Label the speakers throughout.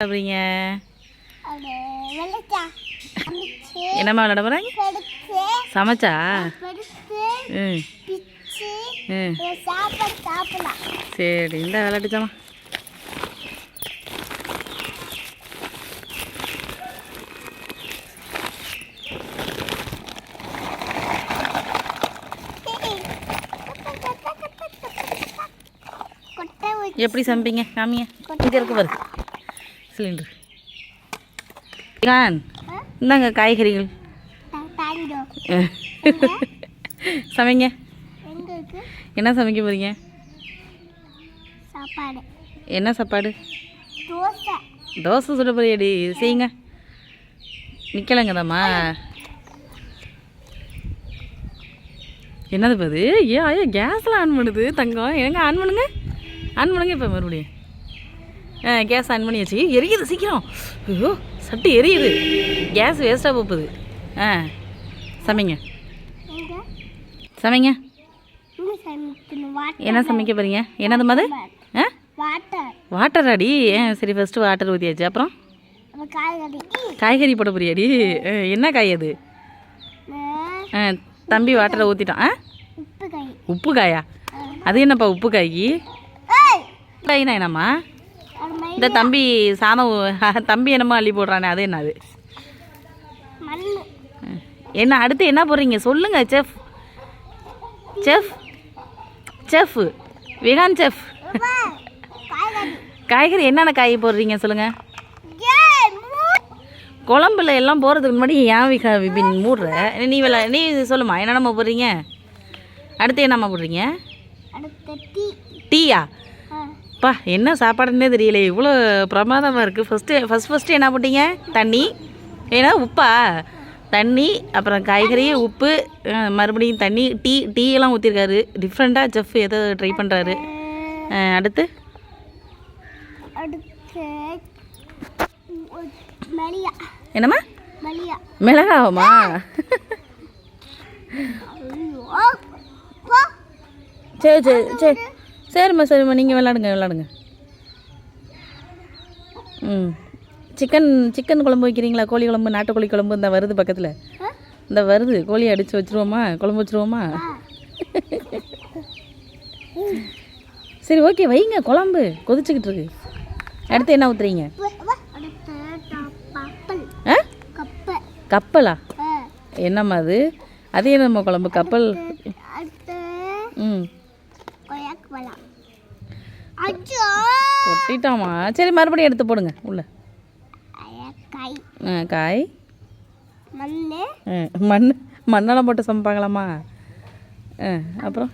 Speaker 1: அப்படிங்க என்னம்மா விளாட போகிறாங்க? சமைச்சா சரி இந்த விளாட்டுச்சாமா. எப்படி சமைப்பீங்க காமிங்க. இங்கே இருக்கு பாரு சிலிண்டர். இந்தாங்க காய்கறிகள் சமைங்க. என்ன சமைக்க போறீங்க? என்ன சாப்பாடு? தோசை சுட போறியாடி? செய்யுங்க. நிற்கலங்கதாம்மா. என்னது பாது? ஏன் கேஸ்லாம் ஆன் பண்ணுது தங்கம்? எங்க ஆன் பண்ணுங்க, ஆன் பண்ணுங்க இப்போ மறுபடியும். கேஸ் ஆன் பண்ணியாச்சு. எரியுது சீக்கிரம். ஐயோ சட்டி எரியுது. கேஸ் வேஸ்ட்டாக போகுது. சமைங்க சமைங்க. என்ன சமைக்க போறீங்க? என்னது மது? வாட்டர் அடி. சரி ஃபஸ்ட்டு வாட்டர் ஊற்றியாச்சு. அப்புறம் காய்கறி போட போறியாடி? என்ன காய் அது? தம்பி வாட்டரை ஊற்றிட்டான். உப்பு காயா? அது என்னப்பா உப்பு காய்க்கு? காய்னா என்னம்மா? இந்த தம்பி சாதம் தம்பி என்னமோ அள்ளி போடுறானே அது என்னது? என்ன அடுத்து என்ன போடுறீங்க சொல்லுங்க chef. Chef chef Wigan chef. காய்கறி என்னென்ன காய் போடுறீங்க சொல்லுங்க. குழம்புல எல்லாம் போகிறதுக்கு முன்னாடி ஏன் விபின் மூடுற? நீ சொல்லுமா என்னென்னம்மா போடுறீங்க? அடுத்து என்னம்மா போடுறீங்க? டீயா? அப்பா என்ன சாப்பாடுன்னே தெரியல, இவ்வளோ பிரமாதமாக இருக்குது. ஃபஸ்ட்டு என்ன போட்டீங்க? தண்ணி. ஏன்னா உப்பா? தண்ணி, அப்புறம் காய்கறி, உப்பு, மறுபடியும் தண்ணி, டீயெல்லாம் ஊற்றிருக்காரு. டிஃப்ரெண்ட்டாக செஃப் எதோ ட்ரை பண்ணுறாரு. அடுத்து என்னம்மா? மிளகாவம்மா? சரி சரி சரி சரிம்மா நீங்கள் விளாடுங்க. சிக்கன் குழம்பு வைக்கிறீங்களா? கோழி குழம்பு, நாட்டுக்கோழி குழம்பு இந்த வருது பக்கத்தில். இந்த வருது கோழியை அடித்து வச்சுருவோமா? குழம்பு வச்சுருவோமா? சரி ஓகே வைங்க. குழம்பு கொதிச்சுக்கிட்டு இருக்கு. அடுத்து என்ன ஊற்றுறீங்க? கப்பலா? என்னம்மா அது? அது என்னம்மா குழம்பு? கப்பல். கொட்டிட்டாமா? சரி மறுபடியும் எடுத்து போடுங்க உள்ள. காய் மண்ணெல்லாம் போட்டு சமைப்பாங்களாம்மா? அப்புறம்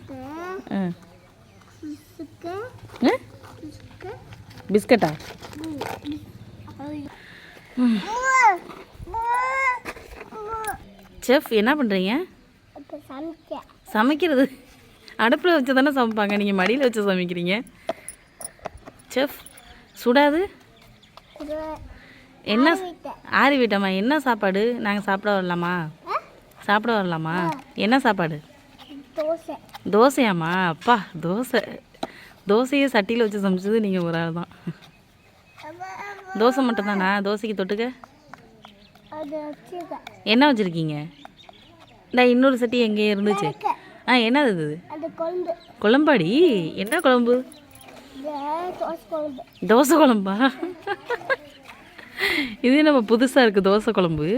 Speaker 1: பிஸ்கட்டா? செஃப் என்ன பண்ணுறீங்க? சமைக்கிறது அடுப்பில் வச்சு தானே சமைப்பாங்க, நீங்கள் மடியில் வச்சு சமைக்கிறீங்க. செஃப் சுடாது? என்ன ஆறி விட்டம்மா? என்ன சாப்பாடு? நாங்கள் சாப்பிட வரலாமா? என்ன சாப்பாடு? தோசையாம்மா? அப்பா தோசையை சட்டியில் வச்சு சமைச்சது நீங்கள் ஒரு ஆள் தான். தோசை மட்டும் தானா? தோசைக்கு தொட்டுக்க என்ன வச்சுருக்கீங்க? இந்த இன்னொரு சட்டி எங்கே இருந்துச்சு? என்னது இது? குழம்பாடி? என்ன குழம்பு? தோசை குழம்பா? இது நம்ம புதுசாக இருக்குது தோசை குழம்பு.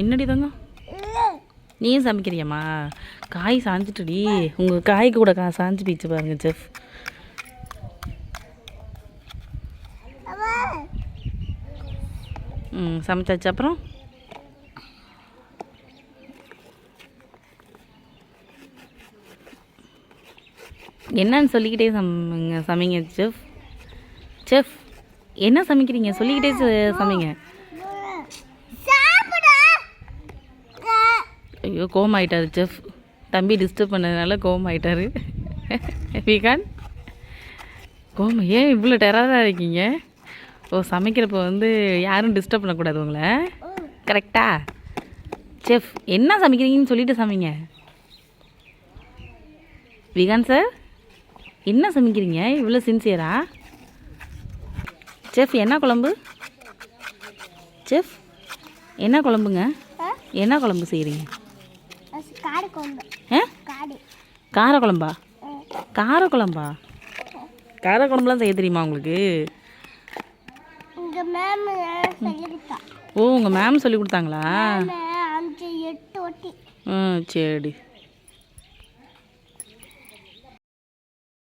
Speaker 1: என்னடி தங்க நீயும் சமைக்கிறியாம்மா? காய் சாஞ்சிட்டுடி. உங்கள் காய்க்கு கூட சாஞ்சு பீச்சு பாருங்க செஃப். சமைச்சாச்சு. அப்புறம் என்னன்னு சொல்லிக்கிட்டே சமைங்க செஃப். செஃப் என்ன சமைக்கிறீங்க? சொல்லிக்கிட்டே சமைங்க. ஐயோ கோவமாயிட்டாரு செஃப். தம்பி டிஸ்டர்ப் பண்ணதுனால கோவமாயிட்டாரு. விகான் கோவம் ஏன் இவ்வளோ டெரராக இருக்கீங்க? சமைக்கிறப்போ யாரும் டிஸ்டர்ப் பண்ணக்கூடாது உங்களை. கரெக்டா செஃப்? என்ன சமைக்கிறீங்கன்னு சொல்லிட்டு சமைங்க. விகான் சார் என்ன சமைக்கிறீங்க இவ்வளோ சின்சியரா? செஃப் என்ன குழம்பு? செஃப் என்ன குழம்புங்க? என்ன குழம்பு செய்கிறீங்க? கார குழம்பா? கார குழம்பா? கார குழம்புலாம் செய்ய தெரியுமா உங்களுக்கு? ஓ, உங்கள் மேம் சொல்லி கொடுத்தாங்களா? சரி.